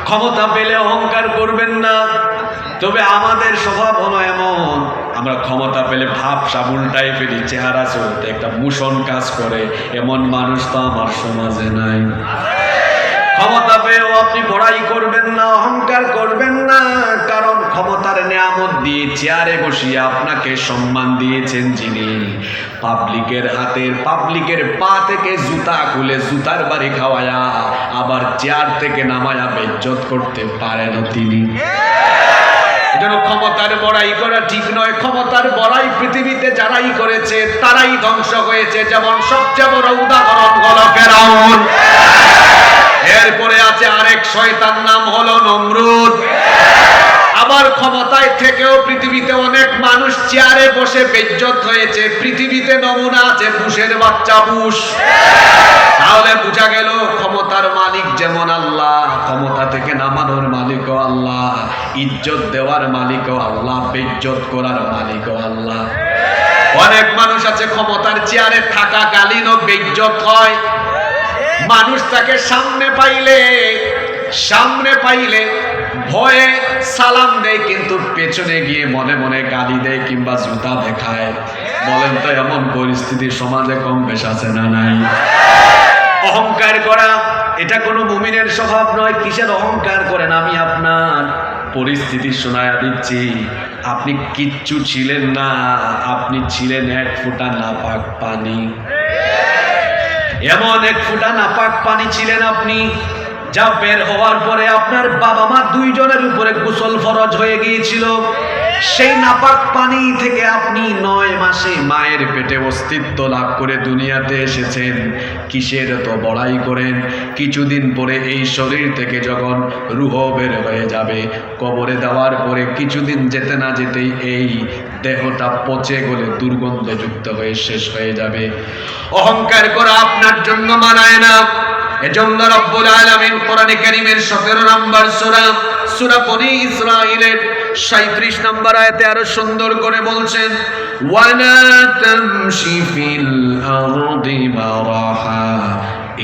ক্ষমতা পেলে অহংকার করবেন না। তবে আমাদের স্বভাব হলো এমন, আমরা ক্ষমতা পেলে ভাব সাবুন টাইপেরই চেহারা চলতে একটা মুশন কাজ করে, এমন মানুষ তো আমার সমাজে নাই। ক্ষমতা পেয়েও আপনি বড়াই করবেন না, অহংকার করবেন না, কারণ ক্ষমতার নিয়ামত দিয়ে চেয়ারে বসিয়ে আপনাকে সম্মান দিয়েছেন যিনি, পাবলিকের হাতের পাবলিকের পা থেকে জুতা খুলে জুতার বাড়ি খাওয়ায়া আবার চেয়ার থেকে নামায়া বেইজ্জত করতে পারেন তিনি। এজন্য ক্ষমতার বড়াই করা ঠিক নয়। ক্ষমতার বড়াই পৃথিবীতে যারাই করেছে তারাই ধ্বংস হয়েছে। যেমন সবচেয়ে বড় উদাহরণ হলো ফেরাউন, এরপরে আছে আরেক শয়তান, নাম হলো নমরুদ। আবার ক্ষমতায় থেকেও পৃথিবীতে অনেক মানুষ চেয়ারে বসে বেইজ্জত হয়েছে। পৃথিবীতে নমুনা আছে বুশের বাচ্চা বুশ। তাহলে বোঝা গেল ক্ষমতার মালিক যেমন আল্লাহ, ক্ষমতা থেকে নামানোর মালিকও আল্লাহ, ইজ্জত দেওয়ার মালিকও আল্লাহ, বেইজ্জত করার মালিকও আল্লাহ। অনেক মানুষ আছে ক্ষমতার চেয়ারে থাকাকালীনও বেইজ্জত হয়। মানুষ তাকে সামনে পাইলে ভয়ে সালাম দেয়, কিন্তু পেছনে গিয়ে মনে মনে গালি দেয় কিংবা জুতা দেখায়। বলেন তো এমন পরিস্থিতি সমাজে কম বেশ আছে না নাই? অহংকার করা এটা কোনো মুমিনের স্বভাব নয়। কিসের অহংকার করেন? আমি আপনার পরিস্থিতি শোনায়া দিচ্ছি। আপনি কিচ্ছু ছিলেন না, আপনি ছিলেন এক ফোঁটা নাপাক পানি। এমন এক ফোঁটা নাপাক পানি ছিলেন আপনি, যা বের হওয়ার পরে আপনার বাবা মা দুইজনের উপরে গোসল ফরজ হয়ে গিয়েছিল। সেই নাপাক পানি থেকে আপনি 9 মাসে মায়ের পেটে অস্তিত্ব লাভ করে দুনিয়াতে এসেছেন। কিসের তো বড়াই করেন? কিছুদিন পরে এই শরীর থেকে যখন রূহ বের হয়ে যাবে, কবরে দেওয়ার পরে কিছুদিন যেতে না যেতেই এই দেহটা পচে গলে দুর্গন্ধযুক্ত হয়ে শেষ হয়ে যাবে। অহংকার করা আপনার জন্য মানায় না। এজন্য রব্বুল আলামিন কোরআনে কারীমের 17 নম্বর সূরা বনী ইসরাঈলের 37 নম্বর আয়াতে আরো সুন্দর করে বলছেন, ওয়ালা তামশি ফিল আরদি মারাহা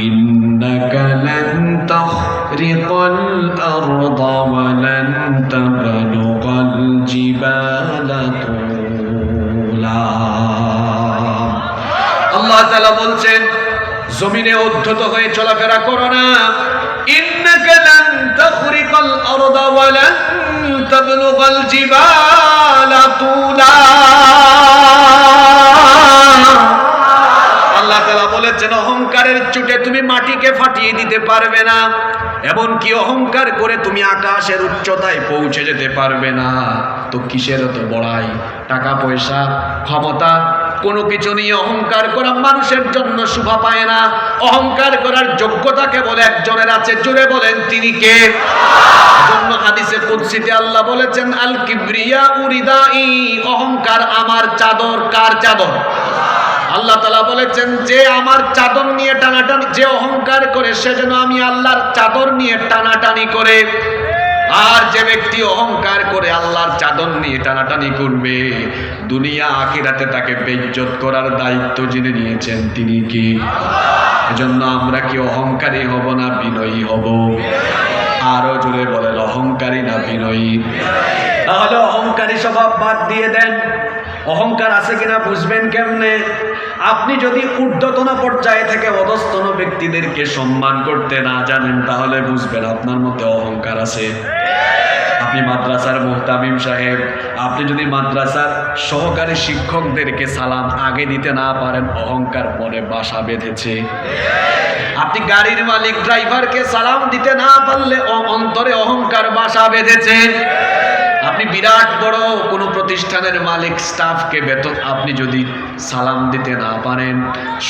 ইন্নাকা লান তাখরিকাল আরদা ওয়া লান তাবলুগাল জিবালা তুলা। আল্লাহ তাআলা বলছেন, জমিনে উদ্ধত হয়ে চলাফেরা করো না। ইন্নাকা লান তাখরিকাল আরদা ওয়া লান তাবলুগাল জিবালা তুলা। আল্লাহ তাআলা বলেছেন, অহংকারের চোটে তুমি মাটিকে ফাটিয়ে দিতে পারবে না, এমনকি অহংকার করে তুমি আকাশের উচ্চতায় পৌঁছে যেতে পারবে না। তো কিসের তো বড়াই? টাকা পয়সা ক্ষমতা কোনো কিছু নিয়ে অহংকার করা মানুষের জন্য শোভা পায় না। অহংকার করার যোগ্যতা কেবল একজনের আছে, জোরে বলেন তিনি কে? জন্য হাদিসে কুদসিতে আল্লাহ বলেছেন, আল কিবরিয়া উরিদাই, অহংকার আমার চাদর। কার চাদর? আল্লাহ তাআলা বলেছেন, যে আমার চাদর নিয়ে টানাটানি, যে অহংকার করে সে যেন আমি আল্লাহর চাদর নিয়ে টানাটানি করে। আর যে ব্যক্তি অহংকার করে আল্লাহর চাদর নিয়ে টানাটানি করবে, দুনিয়া আখিরাতে তাকে বেইজ্জত করার দায়িত্ব যিনি নিয়েছেন তিনি কি? এজন্য আমরা কি অহংকারী হব না বিনয়ী হব? আরো জোরে বলেন, অহংকারী না বিনয়ী? তাহলে অহংকারী স্বভাব বাদ দিয়ে দেন। অহংকার আছে কিনা বুঝবেন কেমনে? আপনি যদি ঊর্ধ্বতন পর্যায়ে থেকে অধস্তন ব্যক্তিদেরকে সম্মান করতে না জানেন, তাহলে বুঝবেন আপনার মধ্যে অহংকার আছে। আপনি মাদ্রাসার মুহতামিম সাহেব, আপনি যদি মাদ্রাসার সহকারী শিক্ষকদেরকে সালাম আগে দিতে না পারেন, অহংকার মনে বাসা বেঁধেছে। আপনি গাড়ির মালিক ড্রাইভারকে সালাম দিতে না পারলে অন্তরে অহংকার বাসা বেঁধেছে। আপনি বিরাট বড় কোনো প্রতিষ্ঠানের মালিক স্টাফকে বেতন আপনি যদি সালাম দিতে না পারেন,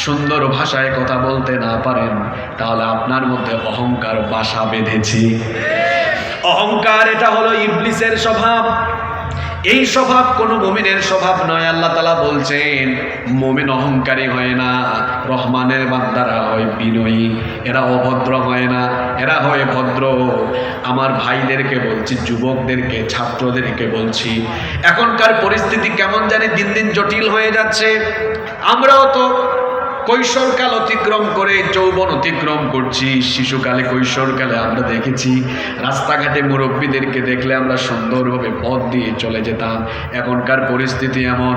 সুন্দর ভাষায় কথা বলতে না পারেন, তাহলে আপনার মধ্যে অহংকার বাসা বেঁধেছে। অহংকার এটা হলো ইবলিসের স্বভাব। এই স্বভাব কোনো মুমিনের স্বভাব নয়। আল্লাহ তাআলা বলছেন, মুমিন অহংকারী হয় না, রহমানের বান্দারা হয় বিনয়ী। এরা অভদ্র হয় না, এরা হয় ভদ্র। আমার ভাইদেরকে বলছি, যুবকদেরকে, ছাত্রদেরকে বলছি, এখনকার পরিস্থিতি কেমন জানি দিন দিন জটিল হয়ে যাচ্ছে। আমরাও তো কৈশোরকাল অতিক্রম করে যৌবন অতিক্রম করছি, শিশুকালে কৈশোরকালে আমরা দেখেছি রাস্তাঘাটে মুরব্বীদেরকে দেখলে আমরা সুন্দরভাবে পথ দিয়ে চলে যেতাম। এখনকার পরিস্থিতি এমন,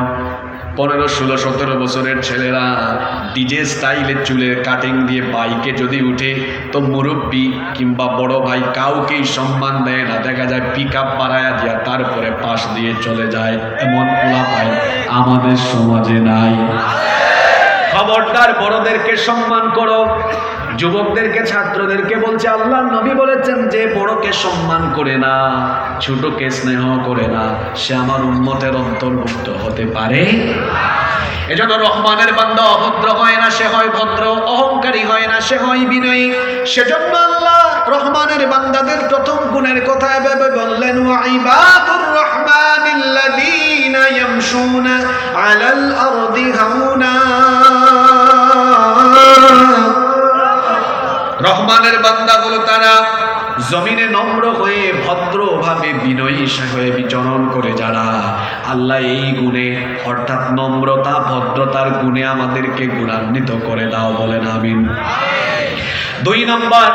15, 16, 17 বছরের ছেলেরা ডিজে স্টাইলে চুলের কাটিং দিয়ে বাইকে যদি উঠে তো মুরব্বী কিংবা বড় ভাই কাউকেই সম্মান দেয় না, দেখা যায় পিক আপ বাড়ায়া দিয়া তারপরে পাশ দিয়ে চলে যায়। এমন পোলাপান আমাদের সমাজে নাই। খবরদার, বড়দেরকে সম্মান করো। যুবকদেরকে, ছাত্রদেরকে বলছে, আল্লাহ নবী বলেছেন যে বড়কে সম্মান করে না, ছোটকে স্নেহ করে না, সে আমার উম্মতের অন্তর্ভুক্ত হতে পারে। এজন্য রহমানের বান্দা অভদ্র হয় না, সে হয় ভদ্র। অহংকারী হয় না, সে হয় বিনয়ী। সেজন্য আল্লাহ রহমানের বান্দাদের প্রথম গুণের কথা এভাবে বললেন, ওয়া ইবাদুর রহমানিল্লাযীনা ইয়ামশুনা আলাল আরদি হাওনা। রহমানের বান্দা হলো তারা জমিনে নম্র হয়ে ভদ্রভাবে বিনয়ী হয়ে বিচরণ করে যারা। আল্লাহ এই গুণে অর্থাৎ নম্রতা ভদ্রতার গুণে আমাদেরকে গুণান্বিত করে দাও, বলেন আমিন। 2 নম্বর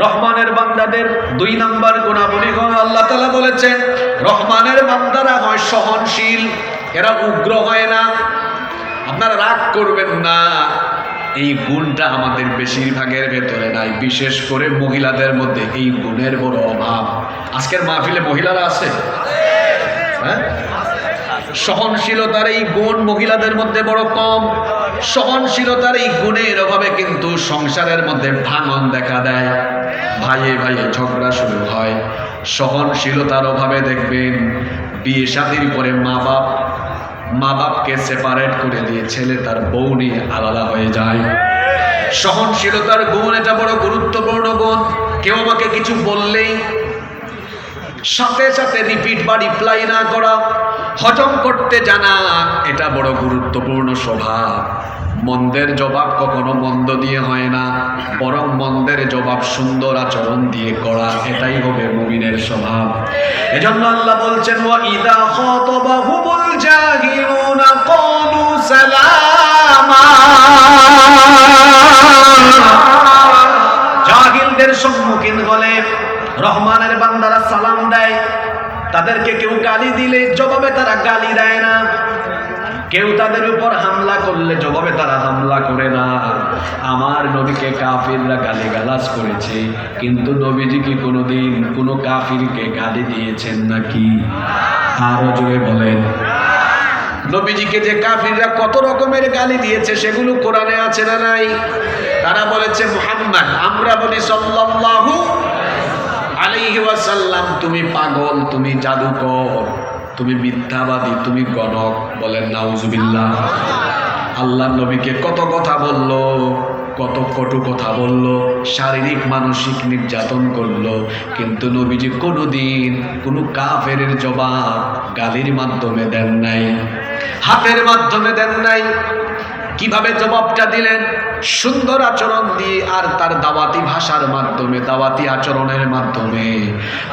রহমানের বান্দাদের 2 নম্বর গুণাবলী হলো, আল্লাহ তাআলা বলেছেন রহমানের বান্দারা হয় সহনশীল, এরা উগ্র হয় না। আপনারা রাগ করবেন না, এই গুণটা আমাদের বেশিরভাগের ভেতরে নাই, বিশেষ করে মহিলাদের মধ্যে এই গুণের বড় অভাব। আজকের মাহফিলে মহিলারা আছে, হ্যাঁ? সহনশীলতার এই গুণ মহিলাদের মধ্যে বড় কম। সহনশীলতার এই গুণের অভাবে কিন্তু সংসারের মধ্যে ভাঙন দেখা দেয়, ভাইয়ে ভাইয়ে ঝগড়া শুরু হয়। সহনশীলতার অভাবে দেখবেন বিয়ে শাদীর পরে মা বাপকে সেপারেট করে দিয়ে ছেলে তার বউ নিয়ে আলাদা হয়ে যায়। সহনশীলতার গুণ এটা বড় গুরুত্বপূর্ণ গুণ। কেউ আমাকে কিছু বললেই সাথে সাথে রিপিট বা রিপ্লাই না করা, হজম করতে জানা, এটা বড় গুরুত্বপূর্ণ স্বভাব। মন্দের জবাব কখনো মন্দ দিয়ে হয় না, বরং মন্দের জবাব সুন্দর আচরণ দিয়ে করা, এটাই হবে মুমিনের স্বভাব। এজন্য আল্লাহ বলছেন, ওয়া ইযা খাতাবাহুমুল জাহিলুনা ক্বালু সালামা। জাহিলদের সম্মুখীন হলে রহমানের বান্দারা সালাম দেয়। তাদেরকে কেউ গালি দিলে জবাবে তারা গালি দেয় না, কেউ তাদের উপর হামলা করলে জবাবে তারা হামলা করে না। আমার নবীকে কাফিররা গালিগালাজ করেছে, কিন্তু নবীজি কি কোনোদিন কোনো কাফিরকে গালি দিয়েছেন নাকি? আরো জোরে বলেন। নবীজিকে যে কাফিররা কত রকমের গালি দিয়েছে সেগুলো কোরআনে আছে না নাই? তারা বলেছে মুহাম্মদ, আমরা বলি সাল্লাল্লাহু আলাইহি ওয়াসাল্লাম তুমি পাগল, তুমি জাদুকর, তুমি মিথ্যাবাদী, তুমি গণক। বলেন নাউজুবিল্লাহ। আল্লাহ নবীকে কত কথা বলল, কত কটু কথা বলল, শারীরিক মানসিক নির্যাতন করলো, কিন্তু নবীজি কোনোদিন কোনো কাফেরের জবাব গালির মাধ্যমে দেন নাই, হাতের মাধ্যমে দেন নাই। কিভাবে জবাবটা দিলেন? সুন্দর আচরণ দিয়ে আর তার দাওয়াতি ভাষার মাধ্যমে, দাওয়াতি আচরণের মাধ্যমে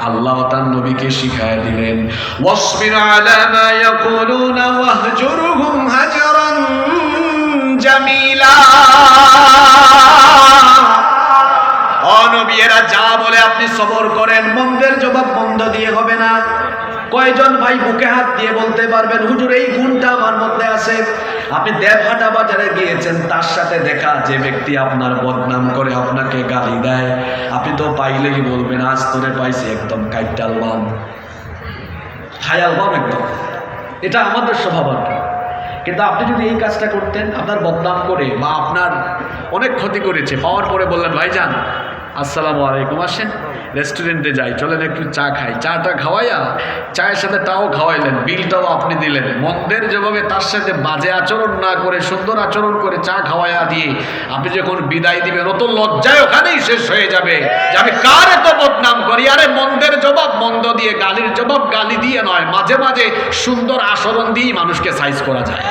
আল্লাহ তার নবীকে শিখায় দিলেন, ওয়াসবির আলা মা ইয়াকুলুনা ওয়াহজুরহুম হাজরান জামিলা। ও নবী, এরা যা বলে আপনি সবর করেন, মন্দের জবাব মন্দ দিয়ে হবে না। কয়জন ভাই বুকে হাত দিয়ে বলতে পারবেন, হুজুর এই গুণটা আমার মধ্যে আছে? আপনি দেবহাটা বাজারে গিয়েছেন, তার সাথে দেখা যে ব্যক্তি আপনার বদনাম করে, আপনাকে গালি দেয়, আপনি তো পাইলেই বলবেন, আজ তোরে পাইছি একদম কাইটাল বাম, খায়াল বাম একদম। এটা আমাদের স্বভাব আর কি। কিন্তু আপনি যদি এই কাজটা করতেন, আপনার বদনাম করে বা আপনার অনেক ক্ষতি করেছে, পাওয়ার পরে বললেন, ভাইজান আসসালামু আলাইকুম, আসেন রেস্টুরেন্টে যাই, চলেন একটু চা খাই, চাটা খাওয়াইয়া চায়ের সাথে তাও খাওয়াইলেন, বিলটাও আপনি দিলেন। মন্দের জবাবে তার সাথে বাজে আচরণ না করে সুন্দর আচরণ করে চা খাওয়াইয়া দিয়ে আপনি যখন বিদায় দিবেন, ও তো লজ্জায় ওখানেই শেষ হয়ে যাবে যে আমি কার এত বদনাম করি। আরে মন্দের জবাব মন্দ দিয়ে, গালির জবাব গালি দিয়ে নয়, মাঝে মাঝে সুন্দর আচরণ দিয়েই মানুষকে সাইজ করা যায়।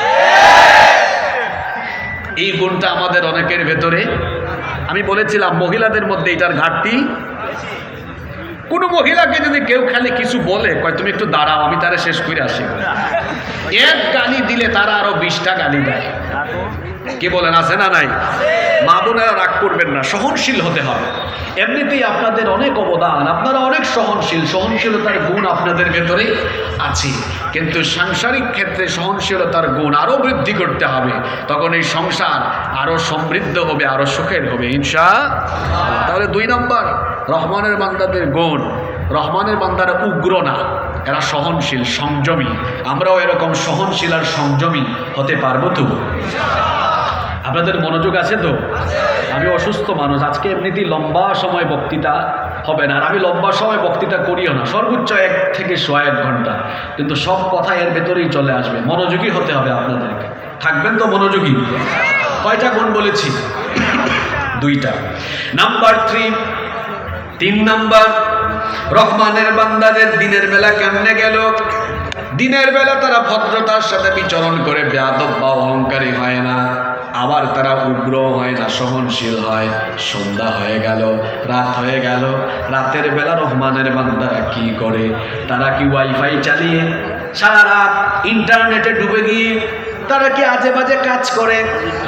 এই গুণটা আমাদের অনেকের ভেতরে। আমি বলেছিলাম মহিলাদের মধ্যে এটার ঘাটতি। কোন মহিলাকে যদি কেউ খালি কিছু বলে, কয় তুমি একটু দাঁড়াও আমি তারে শেষ করে আসি, এক গালি দিলে তারা আরো 20টা গালি দেয়। কি বলেন, আছে না নাই? মা বোনেরা রাগ করবেন না, সহনশীল হতে হবে। এমনিতেই আপনাদের অনেক অবদান, আপনারা অনেক সহনশীল, সহনশীলতার গুণ আপনাদের ভেতরে আছে, কিন্তু সাংসারিক ক্ষেত্রে সহনশীলতার গুণ আরও বৃদ্ধি করতে হবে। তখন এই সংসার আরও সমৃদ্ধ হবে, আরও সুখের হবে ইনশাআল্লাহ। তাহলে 2 নম্বর রহমানের বান্দাদের গুণ, রহমানের বান্দারা উগ্র না, এরা সহনশীল, সংযমী। আমরাও এরকম সহনশীল আর সংযমী হতে পারবো তো? আপনাদের মনোযোগ আছে তো? আমি অসুস্থ মানুষ, আজকে এমনিতেই লম্বা সময় বক্তৃতা হবে না, আর আমি লম্বা সময় বক্তৃতা করিও না, সর্বোচ্চ 1 থেকে 1.5 ঘন্টা, কিন্তু সব কথা এর ভেতরেই চলে আসবে। মনোযোগী হতে হবে আপনাদেরকে, থাকবেন তো মনোযোগী? কয়টা গুণ বলেছি? 2টা। নাম্বার 3 নম্বর, রহমানের বান্দাদের দিনের বেলা কেমনে গেল? দিনের বেলা তারা ভদ্রতার সাথে বিচরণ করে, বেয়াদব বা অহংকারী হয় না, আবার তারা উগ্র হয় না, সহনশীল হয়। সন্ধ্যা হয়ে গেল, রাত হয়ে গেল, রাতের বেলা রহমানের বান্দারা কি করে? তারা কি ওয়াইফাই চালিয়ে সারা রাত ইন্টারনেটে ডুবে গিয়ে তারা কি আজে বাজে কাজ করে?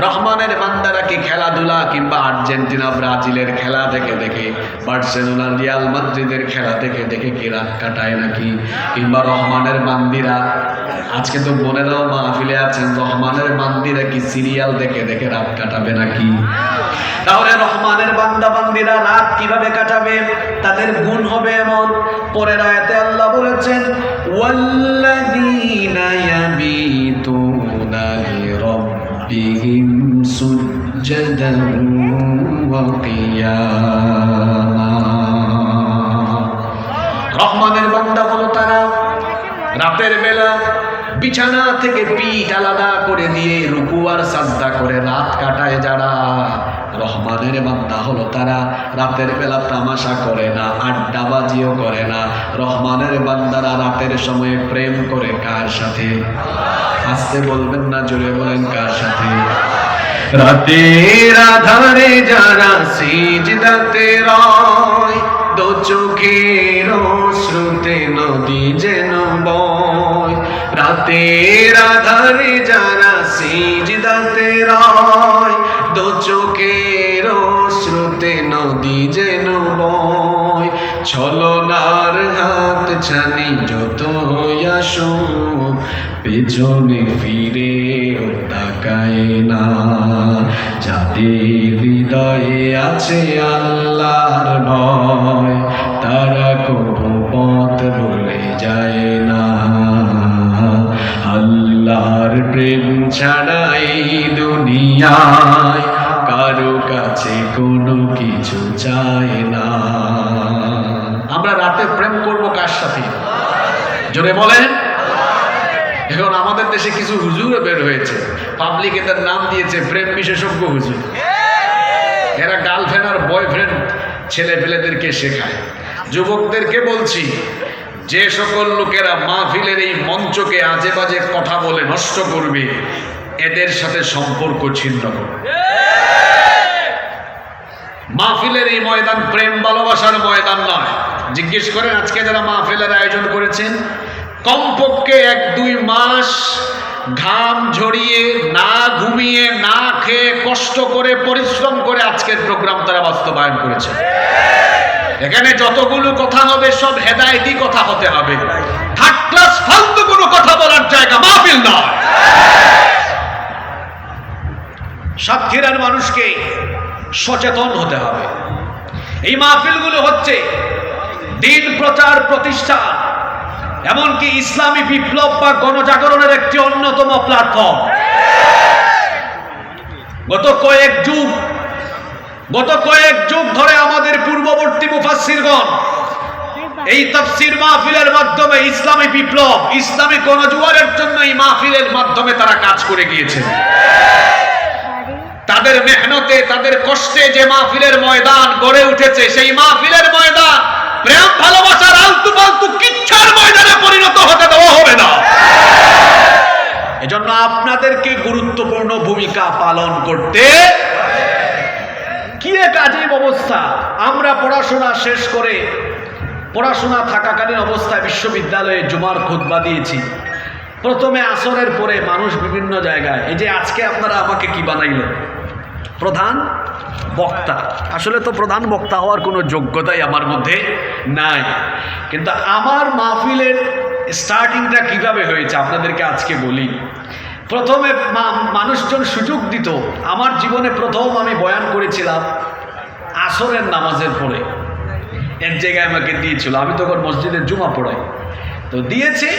রহমানের বান্দারা কি খেলাধুলা কিংবা আর্জেন্টিনা ব্রাজিলের খেলা দেখে দেখে, বার্সেলোনা রিয়াল মাদ্রিদের খেলা দেখে দেখে কি রাত কাটায় নাকি? কিংবা রহমানের বান্দিরা, আজকে তো বোনেরাও মাহফিলে আছেন, রহমানের বান্দিরা কি সিরিয়াল দেখে দেখে রাত কাটাবে নাকি? তাহলে রহমানের বান্দা বান্দিরা রাত কিভাবে কাটাবে? তাদের গুণ হবে এমন। পরের আয়াতে আল্লাহ বলেছেন, ওয়াল্লাযীনা ইয়াবিতুনা লিরাব্বিহিম সুজ্জাদান ওয়া কিয়ামা। রহমানের বান্দা হলো তারা রাতের বেলা বিছানা থেকে পিঠ আলাদা করে দিয়ে রুকু আর সাজদা করে রাত কাটায় যারা। রহমানের বান্দা হলো তারা রাতের বেলা তামাশা করে না, আড্ডাবাজিও করে না। রহমানের বান্দারা রাতের সময়ে প্রেম করে কার সাথে? আস্তে বলবেন না, জোরে বলেন, কার সাথে? রাতের আধারে যারা সিজদাতে রয়, দো চোখের অশ্রুতে নদী যেন বয়। রাতের আধারে যারা সিজদাতে রয়, দো চোখের অশ্রুতে নদী যেন বয়। ছলনার হাত ছানি যতই আসুক, পেছনে ফিরে তাকায় না। যাদের হৃদয়ে আছে আল্লাহর ভয়, তারা কোনো পথ ভুলে যায় না। আল্লাহর প্রেম ছাড়াই দুনিয়ায় কারো কাছে কোনো কিছু চায় না। আমরা রাতে প্রেম করব কার সাথে? জোরে বলেন। এখন আমাদের দেশে কিছু হুজুর বের হয়েছে, পাবলিক এদের নাম দিয়েছে প্রেম বিশেষজ্ঞ হুজুর। এরা গার্লফ্রেন্ড আর বয়ফ্রেন্ড ছেলে পেলেদেরকে শেখায়। যুবকদেরকে বলছি, যে সকল লোকেরা মাহফিলের এই মঞ্চকে আজে বাজে কথা বলে নষ্ট করবে, এদের সাথে সম্পর্ক ছিন্ন করবে। মাহফিলের এই ময়দান প্রেম ভালোবাসার ময়দান নয়। জিজ্ঞেস করেন আজকে যারা মাহফিলের আয়োজন করেছেন, কমপক্ষে 1-2 মাস ঘাম ঝরিয়ে, না ঘুমিয়ে, না খেয়ে, কষ্ট করে, পরিশ্রম করে আজকের প্রোগ্রাম তারা বাস্তবায়ন করেছে। এখানে যতগুলো কথা হবে সব হেদায়েতি কথা হতে হবে। থার্ড ক্লাস ফালতু কোনো কথা বলার জায়গা মাহফিল নয়। সাতক্ষীরার মানুষকে সচেতন হতে হবে। এই মাহফিলগুলো হচ্ছে দিন প্রচার প্রতিষ্ঠা, এমনকি ইসলামী বিপ্লব বা গণজাগরণের একটি অন্যতম প্ল্যাটফর্ম। গত কয়েক যুগ ধরে আমাদের পূর্ববর্তী মুফাসসিরগণ এই তাফসীর মাহফিলের মাধ্যমে ইসলামী বিপ্লব, ইসলামী গণজোয়ারের জন্য এই মাহফিলের মাধ্যমে তারা কাজ করে গিয়েছেন। তাদের মেহনতে, তাদের কষ্টে যে মাহফিলের ময়দান গড়ে উঠেছে, সেই মাহফিলের ময়দান প্রেম ভালোবাসার আলতু ফালতু কিচ্ছার ময়দানে পরিণত হতে দেওয়া হবে না। এজন্য আপনাদেরকে গুরুত্বপূর্ণ ভূমিকা পালন করতে। কি এক আজীব অবস্থা! আমরা পড়াশোনা শেষ করে, পড়াশোনা থাকাকালীন অবস্থায় বিশ্ববিদ্যালয়ে জুমার খুতবা দিয়েছি। প্রথমে আসরের পরে মানুষ বিভিন্ন জায়গায়, এই যে আজকে আপনারা আমাকে কি বানাইলেন, প্রধান বক্তা। আসলে তো প্রধান বক্তা হওয়ার কোনো যোগ্যতাই আমার মধ্যে নাই, কিন্তু আমার মাহফিলের স্টার্টিংটা কিভাবে হয়েছে আপনাদেরকে আজকে বলি। প্রথমে মানুষজন সুযোগ দিত। আমার জীবনে প্রথম আমি বয়ান করেছিলাম আসরের নামাজের পরে, এক জায়গায় আমাকে দিয়েছিল, আমি তখন মসজিদের জুমা পড়াই, তো দিয়েছে।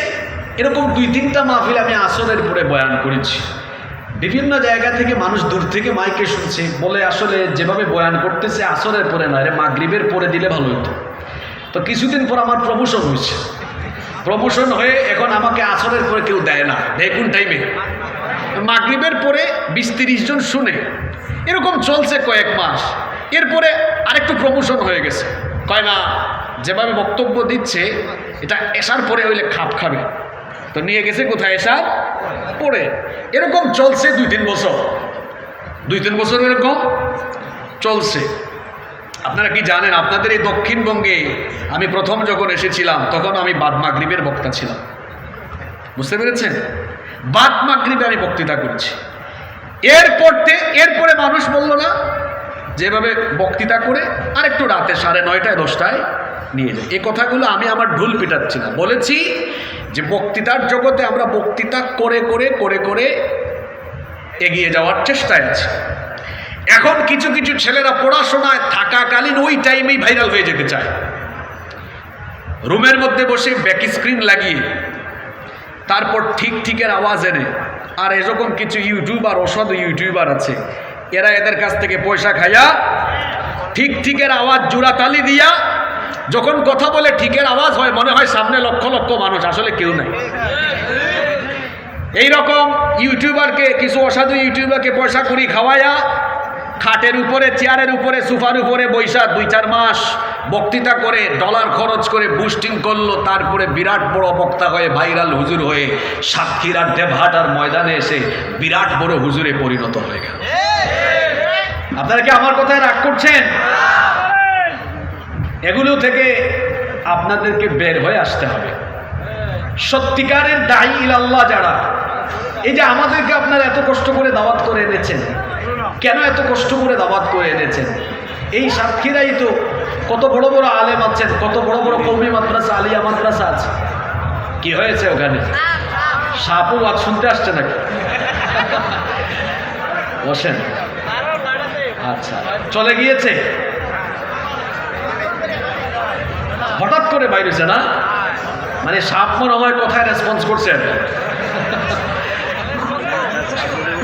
এরকম 2-3টা মাহফিল আমি আসরের পরে বয়ান করেছি। বিভিন্ন জায়গা থেকে মানুষ দূর থেকে মাইকে শুনছে, বলে আসলে যেভাবে বয়ান করতেছে আসরের পরে না, রে মাগরিবের পরে দিলে ভালো হতো। তো কিছুদিন পর আমার প্রমোশন হয়েছে, প্রমোশন হয়ে এখন আমাকে আসরের পরে কেউ দেয় না, দেয় কোন টাইমে, মাগরিবের পরে 20-30 জন শুনে। এরকম চলছে কয়েক মাস। এরপরে আরেকটু প্রমোশন হয়ে গেছে, কয় না যেভাবে বক্তব্য দিচ্ছে এটা এশার পরে হইলে খাপ খাবে, তো নিয়ে গেছে কোথায়, এশার পরে। এরকম চলছে 2-3 বছর, 2-3 বছর এরকম চলছে। আপনারা কি জানেন, আপনাদের এই দক্ষিণবঙ্গে আমি প্রথম যখন এসেছিলাম তখন আমি বাদ মাগরিবের বক্তা ছিলাম, বুঝতে পেরেছেন? বাদ মাগরিবে আমি বক্তৃতা করছি। এরপরে মানুষ বলল না, যেভাবে বক্তৃতা করে আরেকটু রাতে 9:30 10টায় নিয়ে যায়। এই কথাগুলো আমি আমার ঢুল পিটাচ্ছি না, বলেছি যে বক্তৃতার জগতে আমরা বক্তৃতা করে করে করে করে এগিয়ে যাওয়ার চেষ্টায় আছি। এখন কিছু কিছু ছেলেরা পড়াশোনায় থাকাকালীন ওই টাইমেই ভাইরাল হয়ে যেতে চায়, রুমের মধ্যে বসে ব্যাক স্ক্রিন লাগিয়ে তারপর ঠিকের আওয়াজ এনে। আর এরকম কিছু ইউটিউবার, অসাধু ইউটিউবার আছে, এরা এদের কাছ থেকে পয়সা খাইয়া ঠিকের আওয়াজ জোড়াতালি দিয়া যখন কথা বলে ঠিকের আওয়াজ হয়, মনে হয় সামনে লক্ষ লক্ষ মানুষ, আসলে কেউ নাই। এইরকম ইউটিউবারকে, কিছু অসাধু ইউটিউবারকে পয়সা করি খাওয়াইয়া খাটের উপরে, চেয়ারের উপরে, সোফার উপরে বৈশা 2-4 মাস বক্তৃতা করে ডলার খরচ করে বুস্টিং করলো, তারপরে বিরাট বড় বক্তা হয়ে ভাইরাল হুজুর হয়ে সাতক্ষীরার দেবহাটার ময়দানে এসে বিরাট বড় হুজুরে পরিণত হয়ে গেল। আপনারা কি আমার কথায় রাগ করছেন? এগুলো থেকে আপনাদেরকে বের হয়ে আসতে হবে। সত্যিকারের দায়ী ইলাল্লাহ যারা, এই যে আমাদেরকে আপনারা এত কষ্ট করে দাওয়াত করে এনেছেন, কেন এত কষ্ট করে দাওয়াত করে এনেছেন? এই সাতক্ষীরাই তো কত বড় বড় আলেম আছেন, কত বড় বড় কওমি মাদ্রাসা, আলিয়া মাদ্রাসা আছে। কি হয়েছে ওখানে? সাপও আজ শুনতে আসছে নাকি? বসেন। আচ্ছা, চলে গিয়েছে, হঠাৎ করে বাইরেছে না, মানে সাপ মনে হয় কোথায় রেসপন্স করছেন?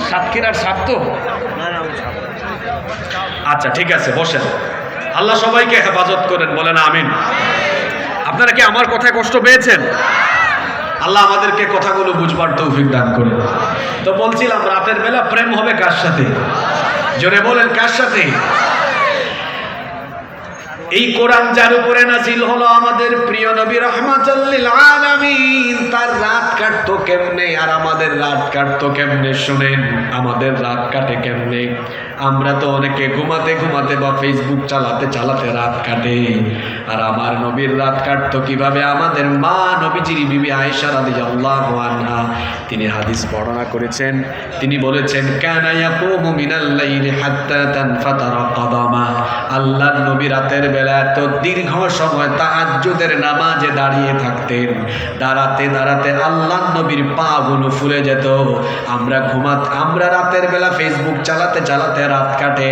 সাতক্ষীরার সাপ তো। আচ্ছা ঠিক আছে, বসেন। আল্লাহ সবাইকে হেফাজত করেন, বলেন আমিন। আপনারা কি আমার কথায় কষ্ট পেয়েছেন? আল্লাহ আমাদেরকে কথাগুলো বুঝবার তৌফিক দান করেন। তো বলছিলাম রাতের বেলা প্রেম হবে কার সাথে? জোরে বলেন, কার সাথে? এই কোরআন যার উপরে নাজিল হলো, আমাদের প্রিয় নবী রাহমাতাল লিল আলামিন, তার রাত কাটতো কেমনে আর আমাদের রাত কাটতো কেমনে? শুনেন, আমাদের রাত কাটে কেমনে? আমরা তো অনেকে ঘুমাতে ঘুমাতে বা ফেসবুক চালাতে চালাতে রাত কাটে, আর আমার নবীর রাত কাটতো কিভাবে? আমাদের মা নবীজির বিবি আয়েশা রাদিয়াল্লাহু আনহা, তিনি হাদিস বর্ণনা করেছেন, তিনি বলেছেন কানা ইয়াকুমু মিনাল লাইলি হাত্তা তানফাতারা কদামা। আল্লাহর নবী রাতের বেলা এত দীর্ঘ সময় তাহাজ্জুদের নামাজে দাঁড়িয়ে থাকতেন, দাঁড়াতে দাঁড়াতে আল্লাহর নবীর পা গুলো ফুলে যেত। আমরা রাতের বেলা ফেসবুক চালাতে চালাতে রাত কাটে,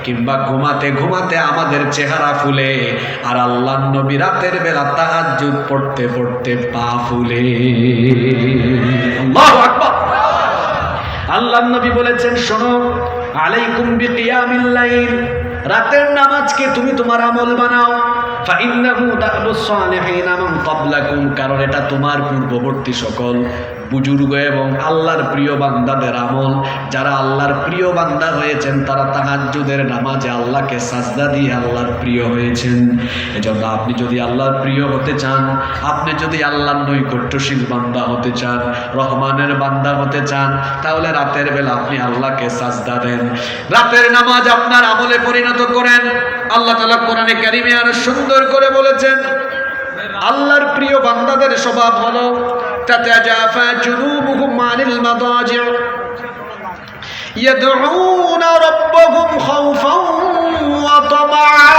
কিংবা ঘুমাতে ঘুমাতে আমাদের চেহারা ফুলে, আর আল্লাহর নবী রাতের বেলা তাহাজ্জুদ পড়তে পড়তে পা ফুলে। আল্লাহু আকবার। আল্লাহর নবী বলেছেন, শোনো, আলাইকুম বিকিয়ামিল লাইল, রাতের নামাজকে তুমি তোমার আমল বানাও। ফাইন্নাহু দাবুস সালিহিনা মান ক্বাবলাকুম, কারণ এটা তোমার পূর্ববর্তী সকল বুজুর্গ এবং আল্লাহর প্রিয় বান্দাদের আমল। যারা আল্লাহর প্রিয় বান্দা হয়েছেন তারা তাহাজ্জুদের নামাজে আল্লাহকে সাজদা দিয়ে আল্লাহর প্রিয় হয়েছেন। এজন্য আপনি যদি আল্লাহর প্রিয় হতে চান, আপনি যদি আল্লাহর নৈকট্যশীল বান্দা হতে চান, রহমানের বান্দা হতে চান, তাহলে রাতের বেলা আপনি আল্লাহকে সাজদা দেন, রাতের নামাজ আপনার আমলে পরিণত করেন। আল্লাহ তাআলা কোরআনে কারিমে আরো সুন্দর করে বলেছেন, আল্লাহর প্রিয় বান্দাদের স্বভাব হলো تتجافى جنوبهم عن المضاجع يدعون ربهم خوفا وطمعا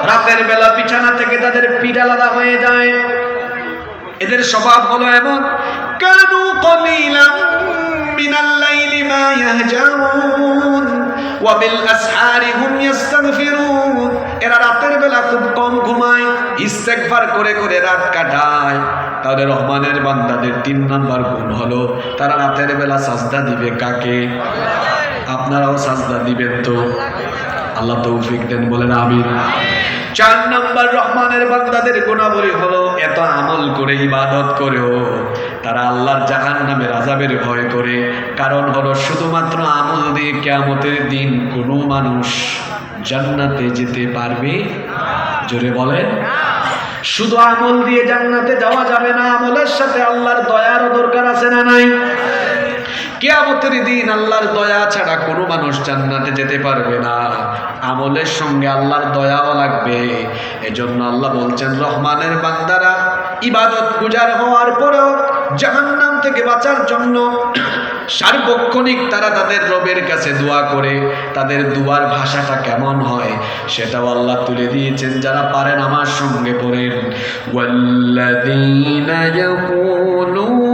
রাতের বেলা বিছানা থেকে তাদের পিঠ আলাদা হয়ে যায়। এদের স্বভাব হলো এমন, কানু কলিলাম মিনাল লাইলি মা ইয়াহজাউন ওয়া বিল আসহারি হুম ইস্তাগফিরুন। এরা রাতের বেলা খুব কম ঘুমায়, ইস্তেগফার করে করে রাত কাটায়। তাহলে রহমানের বান্দাদের 3 নাম্বার গুণ হলো তারা রাতের বেলা সাজদা দিবে কাকে? আপনারাও সাজদা দিবেন তো? আল্লাহ তৌফিক দেন, বলেন আমিন। 4 নাম্বার রহমানের বান্দাদের গুণাবলী হলো এত আমল করে ইবাদত করেও তারা আল্লাহর জাহান্নামের আযাবের ভয় করে। কারণ হলো শুধুমাত্র আমল দিয়ে কিয়ামতের দিন কোনো মানুষ জান্নাতে যেতে পারবে? জোরে বলেন। শুধু আমল দিয়ে জান্নাতে যাওয়া যাবে না, আমলের সাথে আল্লাহর দয়ারও দরকার আছে না নাই? কিয়ামতের দিন আল্লাহর দয়া ছাড়া কোনো মানুষ জান্নাতে যেতে পারবে না, আমলের সঙ্গে আল্লাহর দয়াও লাগবে। এজন্য আল্লাহ বলছেন রহমানের বান্দারা ইবাদত গুজার হওয়ার পরেও জাহান্নাম থেকে বাঁচার জন্য সার্বক্ষণিক তারা তাদের রবের কাছে দোয়া করে। তাদের দুয়ার ভাষাটা কেমন হয় সেটাও আল্লাহ তুলে দিয়েছেন। যারা পারেন আমার সঙ্গে পড়েন, ওয়াল্লাযীনা ইয়াকুলুন